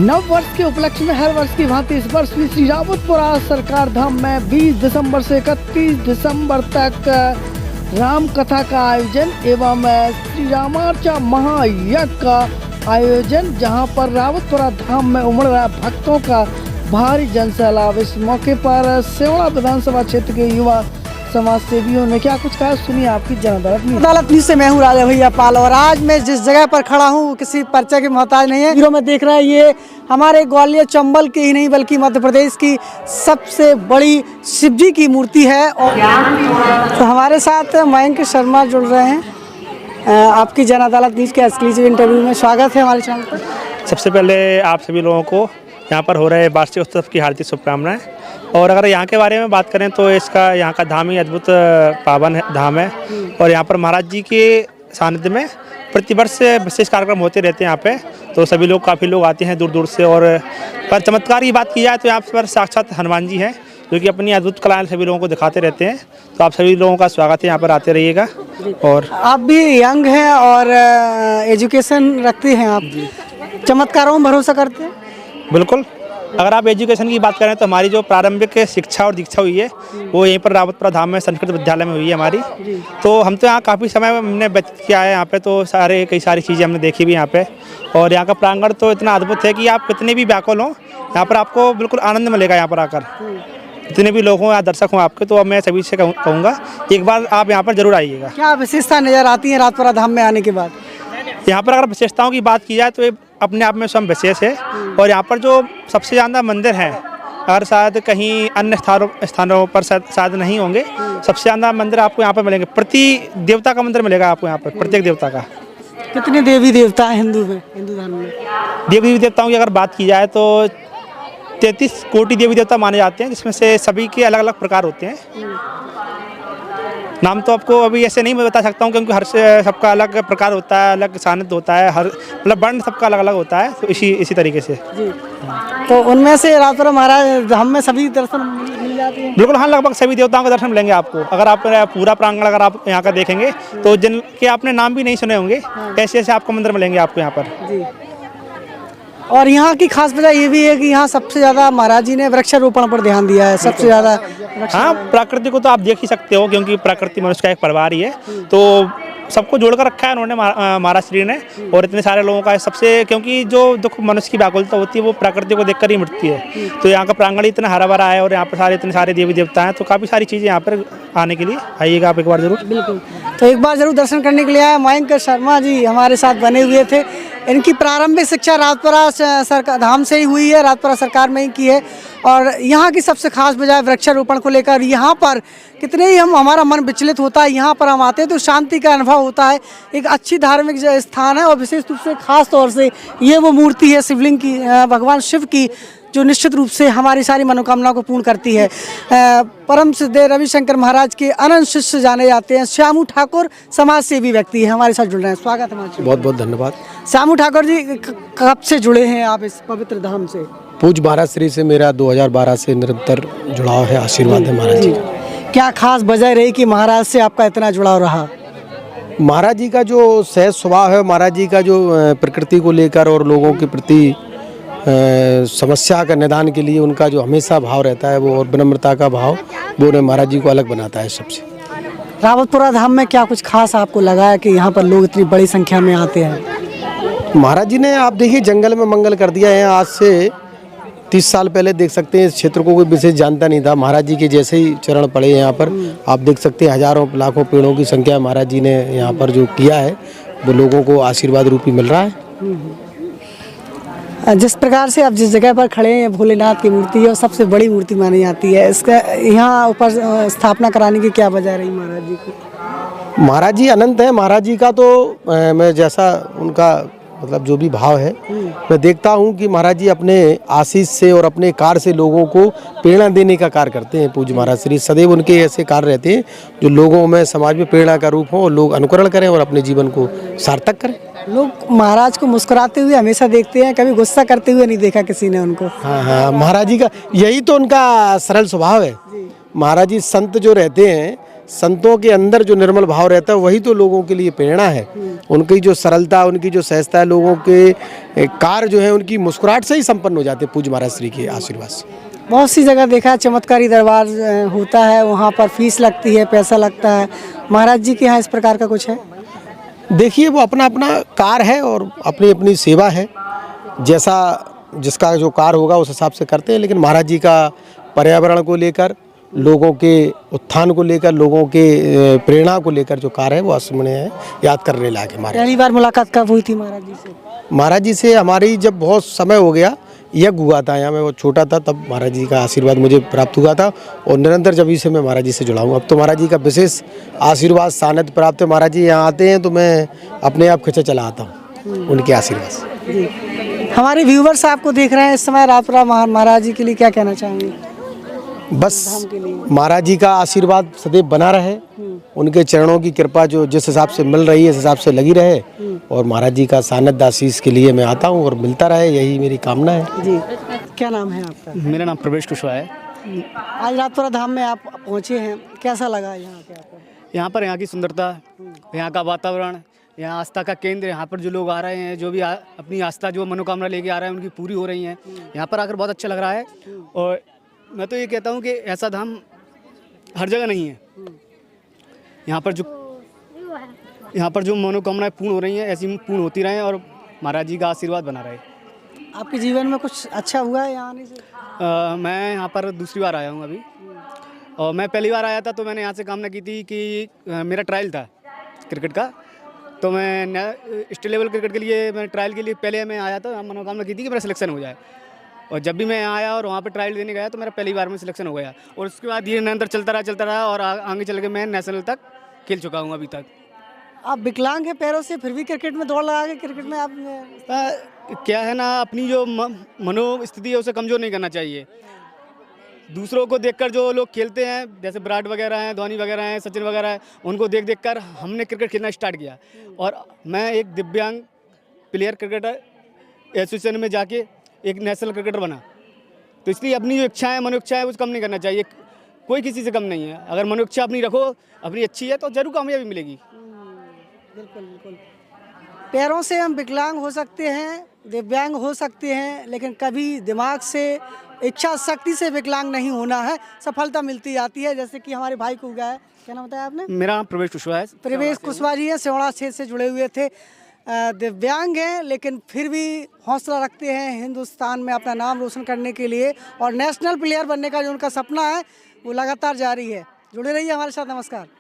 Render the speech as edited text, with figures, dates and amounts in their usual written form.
नव वर्ष के उपलक्ष्य में हर वर्ष की भांति इस वर्ष भी श्री रावतपुरा सरकार धाम में 20 दिसंबर से 31 दिसंबर तक राम कथा का आयोजन एवं श्री रामार्चा महायज्ञ का आयोजन, जहां पर रावतपुरा धाम में उमड़ रहा भक्तों का भारी जनसैलाब। इस मौके पर सेवड़ा विधानसभा क्षेत्र के युवा समाज सेवियों ने क्या कुछ कहा, सुनिए आपकी जनअदालत से। मैं हूँ राजा भैया पाल और आज मैं जिस जगह पर खड़ा हूँ किसी परिचय के मोहताज नहीं है। में देख रहा है ये हमारे ग्वालियर चंबल के ही नहीं बल्कि मध्य प्रदेश की सबसे बड़ी शिवजी की मूर्ति है। और तो हमारे साथ मयंक शर्मा जुड़ रहे हैं। आपकी जनअदालत न्यूज़ के एक्सक्लूसिव इंटरव्यू में स्वागत है हमारे चैनल पर। सबसे पहले आप सभी लोगों को यहाँ पर हो रहे वार्षिक उत्सव की हार्दिक शुभकामनाएं। और अगर यहाँ के बारे में बात करें तो इसका यहाँ का धाम ही अद्भुत पावन धाम है और यहाँ पर महाराज जी के सानिध्य में प्रतिवर्ष विशेष कार्यक्रम होते रहते हैं यहाँ पे। तो सभी लोग काफ़ी लोग आते हैं दूर दूर से। और पर चमत्कार की बात की जाए तो यहाँ पर साक्षात हनुमान जी हैं जो कि अपनी अद्भुत कलाएं सभी लोगों को दिखाते रहते हैं। तो आप सभी लोगों का स्वागत है, यहाँ पर आते रहिएगा। और आप भी यंग हैं और एजुकेशन रखते हैं, आप चमत्कारों में भरोसा करते हैं? बिल्कुल। अगर आप एजुकेशन की बात करें तो हमारी जो प्रारंभिक शिक्षा और दीक्षा हुई है वो यहीं पर रावतपुरा धाम में संस्कृत विद्यालय में हुई है हमारी। तो हम तो यहाँ काफ़ी समय हमने व्यतीत किया है यहाँ पे, तो कई सारी चीज़ें हमने देखी भी यहाँ पे। और यहाँ का प्रांगण तो इतना अद्भुत है कि आप कितने भी व्याकुल हों यहाँ पर आपको बिल्कुल आनंद मिलेगा। यहाँ पर आकर जितने भी लोग हों या दर्शक हों आपके, तो अब मैं सभी से कहूँगा एक बार आप यहाँ पर जरूर आइएगा। क्या विशेषता नज़र आती है रावतपुरा धाम में आने के बाद? यहाँ पर अगर विशेषताओं की बात की जाए तो ये अपने आप में स्वयं विशेष है। और यहाँ पर जो सबसे ज़्यादा मंदिर हैं, अगर शायद कहीं अन्य स्थानों पर शायद नहीं होंगे, सबसे ज़्यादा मंदिर आपको यहाँ पर मिलेंगे। प्रति देवता का मंदिर मिलेगा आपको यहाँ पर, प्रत्येक देवता का। कितने देवी देवता हैं हिंदू धर्म में? देवी देवताओं की अगर बात की जाए तो 33 कोटि देवी देवता माने जाते हैं, जिसमें से सभी के अलग अलग प्रकार होते हैं। नाम तो आपको अभी ऐसे नहीं मैं बता सकता हूँ क्योंकि हर से सबका अलग प्रकार होता है, अलग सानिध्य होता है, हर मतलब वर्ण सबका अलग अलग होता है। तो इसी तरीके से जी। तो उनमें से रावतपुरा महाराज धाम में सभी दर्शन मिल जाते हैं? बिल्कुल हाँ, लगभग सभी देवताओं का दर्शन मिलेंगे आपको। अगर आप पूरा प्रांगण अगर आप यहाँ का देखेंगे तो जिनके आपने नाम भी नहीं सुने होंगे ऐसे ऐसे आपको मंदिर मिलेंगे आपको यहाँ पर। जी। और यहाँ की खास वजह ये भी है कि यहाँ सबसे ज़्यादा महाराज जी ने वृक्षारोपण पर ध्यान दिया है, सबसे ज़्यादा। हाँ, प्रकृति को तो आप देख ही सकते हो क्योंकि प्रकृति मनुष्य का एक परिवार ही है। तो सबको जोड़कर रखा है उन्होंने महाराज श्री ने। और इतने सारे लोगों का सबसे, क्योंकि जो दुख मनुष्य की व्याकुलता होती है वो प्रकृति को देखकर ही मिटती है। तो यहाँ का प्रांगण इतना हरा भरा है और यहाँ पर इतने सारे देवी देवता हैं, तो काफ़ी सारी चीज़ें यहाँ पर आने के लिए आइएगा आप एक बार जरूर। बिल्कुल, तो एक बार जरूर दर्शन करने के लिए आए। मयंक शर्मा जी हमारे साथ बने हुए थे। इनकी प्रारंभिक शिक्षा रावतपुरा सरकार धाम से ही हुई है, रावतपुरा सरकार में ही की है। और यहाँ की सबसे खास बजाय वृक्षारोपण को लेकर यहाँ पर कितने ही हमारा मन विचलित होता है, यहाँ पर हम आते हैं तो शांति का अनुभव होता है। एक अच्छी धार्मिक स्थान है और विशेष रूप से खास तौर से ये वो मूर्ति है शिवलिंग की, भगवान शिव की, जो निश्चित रूप से हमारी सारी मनोकामनाओं को पूर्ण करती है। परम सिद्ध रविशंकर महाराज के अनंत शिष्य जाने जाते हैं। श्यामू ठाकुर समाज सेवी व्यक्ति है, हमारे साथ जुड़ रहे हैं। स्वागत है हमारे। बहुत बहुत धन्यवाद। श्यामू ठाकुर जी, कब से जुड़े हैं आप इस पवित्र धाम से? पूज्य महाराज श्री से मेरा 2012 से निरंतर जुड़ाव है, आशीर्वाद है महाराज जी। क्या खास वजह रही कि महाराज से आपका इतना जुड़ाव रहा? महाराज जी का जो सहज स्वभाव है, महाराज जी का जो प्रकृति को लेकर और लोगों के प्रति समस्या का निदान के लिए उनका जो हमेशा भाव रहता है वो, और विनम्रता का भाव, वो उन्हें महाराज जी को अलग बनाता है सबसे। रावतपुरा धाम में क्या कुछ खास आपको लगा है कि यहाँ पर लोग इतनी बड़ी संख्या में आते हैं? महाराज जी ने, आप देखिए, जंगल में मंगल कर दिया है। आज से 30 साल पहले देख सकते हैं इस क्षेत्र को कोई विशेष जानता नहीं था। महाराज जी के जैसे ही चरण पड़े यहाँ पर, आप देख सकते हैं हजारों लाखों पेड़ों की संख्या महाराज जी ने यहाँ पर जो किया है वो लोगों को आशीर्वाद रूपी मिल रहा है। जिस प्रकार से आप जिस जगह पर खड़े हैं, भोलेनाथ की मूर्ति है और सबसे बड़ी मूर्ति मानी जाती है, इसका यहाँ ऊपर स्थापना कराने की क्या वजह रही महाराज जी को? महाराज जी अनंत है। महाराज जी का तो मैं जैसा उनका मतलब जो भी भाव है, मैं देखता हूँ कि महाराज जी अपने आशीष से और अपने कार्य से लोगों को प्रेरणा देने का कार्य करते हैं। पूज्य महाराज श्री सदैव उनके ऐसे कार्य रहते हैं जो लोगों में, समाज में प्रेरणा का रूप हो और लोग अनुकरण करें और अपने जीवन को सार्थक करें। लोग महाराज को मुस्कुराते हुए हमेशा देखते हैं, कभी गुस्सा करते हुए नहीं देखा किसी ने उनको। हाँ हाँ, महाराज जी का यही तो उनका सरल स्वभाव है। महाराज जी संत जो रहते हैं, संतों के अंदर जो निर्मल भाव रहता है वही तो लोगों के लिए प्रेरणा है। उनकी जो सरलता, उनकी जो सहजता है, लोगों के कार्य जो है उनकी मुस्कुराहट से ही संपन्न हो जाते हैं पूज्य महाराज श्री के आशीर्वाद से। बहुत सी जगह देखा है चमत्कारी दरबार होता है, वहाँ पर फीस लगती है, पैसा लगता है। महाराज जी के यहाँ इस प्रकार का कुछ है? देखिए, वो अपना अपना कार्य है और अपनी अपनी सेवा है, जैसा जिसका जो कार्य होगा उस हिसाब से करते हैं। लेकिन महाराज जी का पर्यावरण को लेकर, लोगों के उत्थान को लेकर, लोगों के प्रेरणा को लेकर जो कार्य है वो अस्मरणीय है, याद करने लायक है। हमारे पहली बार मुलाकात कब हुई थी महाराज जी से? महाराज जी से हमारी जब बहुत समय हो गया, यज्ञ हुआ था यहाँ, मैं वो छोटा था तब महाराज जी का आशीर्वाद मुझे प्राप्त हुआ था और निरंतर जब से मैं महाराज जी से जुड़ा हूँ। अब तो महाराज जी का विशेष आशीर्वाद सानिध्य प्राप्त है। महाराज जी यहाँ आते हैं तो मैं अपने आप खिंचा चला आता हूँ उनके आशीर्वाद से। हमारे व्यूवर्स आपको देख रहे हैं इस समय, रातपुरा महाराज जी के लिए क्या कहना चाहेंगे? बस महाराज जी का आशीर्वाद सदैव बना रहे, उनके चरणों की कृपा जो जिस हिसाब से मिल रही है इस हिसाब से लगी रहे और महाराज जी का सानिध्य आशीष के लिए मैं आता हूँ और मिलता रहे, यही मेरी कामना है। जी, क्या नाम है आपका? मेरा नाम प्रवेश कुशवाहा है। आज रातपुरा धाम में आप पहुँचे हैं, कैसा लगा यहाँ पे आपको? यहाँ पर यहाँ की सुंदरता, यहाँ का वातावरण, यहाँ आस्था का केंद्र, यहाँ पर जो लोग आ रहे हैं, जो भी अपनी आस्था जो मनोकामना लेके आ रहे हैं उनकी पूरी हो रही हैं। यहाँ पर आकर बहुत अच्छा लग रहा है और मैं तो ये कहता हूँ कि ऐसा धाम हर जगह नहीं है। यहाँ पर जो मनोकामनाएं पूर्ण हो रही हैं ऐसी पूर्ण होती रहें और महाराज जी का आशीर्वाद बना रहे। आपके जीवन में कुछ अच्छा हुआ है यहाँ आने से? मैं यहाँ पर दूसरी बार आया हूँ अभी, और मैं पहली बार आया था तो मैंने यहाँ से कामना की थी कि मेरा ट्रायल था क्रिकेट का, तो मैं स्टेट लेवल क्रिकेट के लिए मैं ट्रायल के लिए पहले मैं आया था, मनोकामना की थी कि मेरा सिलेक्शन हो जाए। और जब भी मैं यहाँ आया और वहाँ पे ट्रायल देने गया तो मेरा पहली बार में सिलेक्शन हो गया और उसके बाद ये निरंतर चलता रहा और आगे चल के मैं नेशनल तक खेल चुका हूँ अभी तक। आप विकलांग हैं पैरों से, फिर भी क्रिकेट में दौड़ लगा के क्रिकेट में आप क्या है ना, अपनी जो मनोस्थिति है उसे कमज़ोर नहीं करना चाहिए। दूसरों को देखकर जो लोग खेलते हैं, जैसे विराट वगैरह हैं, धोनी वगैरह हैं, सचिन वगैरह हैं, उनको देख कर हमने क्रिकेट खेलना स्टार्ट किया और मैं एक दिव्यांग प्लेयर क्रिकेटर एसोसिएशन में जाके एक नेशनल क्रिकेटर बना। तो इसलिए अपनी जो इच्छा है, मनो इच्छा है, उसे कम नहीं करना चाहिए। कोई किसी से कम नहीं है। अगर मनो इच्छा अपनी रखो, अपनी अच्छी है, तो जरूर कामयाबी मिलेगी। बिल्कुल बिल्कुल। पैरों से हम विकलांग हो सकते हैं, दिव्यांग हो सकते हैं, लेकिन कभी दिमाग से, इच्छा शक्ति से विकलांग नहीं होना है, सफलता मिलती जाती है। जैसे कि हमारे भाई को हुआ है, क्या नाम बताया आपने? मेरा नाम प्रवेश कुशवाहा है। प्रवेश कुशवाहा जी हैं, सिवड़ा क्षेत्र से जुड़े हुए थे। दिव्यांग हैं लेकिन फिर भी हौसला रखते हैं हिंदुस्तान में अपना नाम रोशन करने के लिए और नेशनल प्लेयर बनने का जो उनका सपना है वो लगातार जारी है। जुड़े रहिए हमारे साथ। नमस्कार।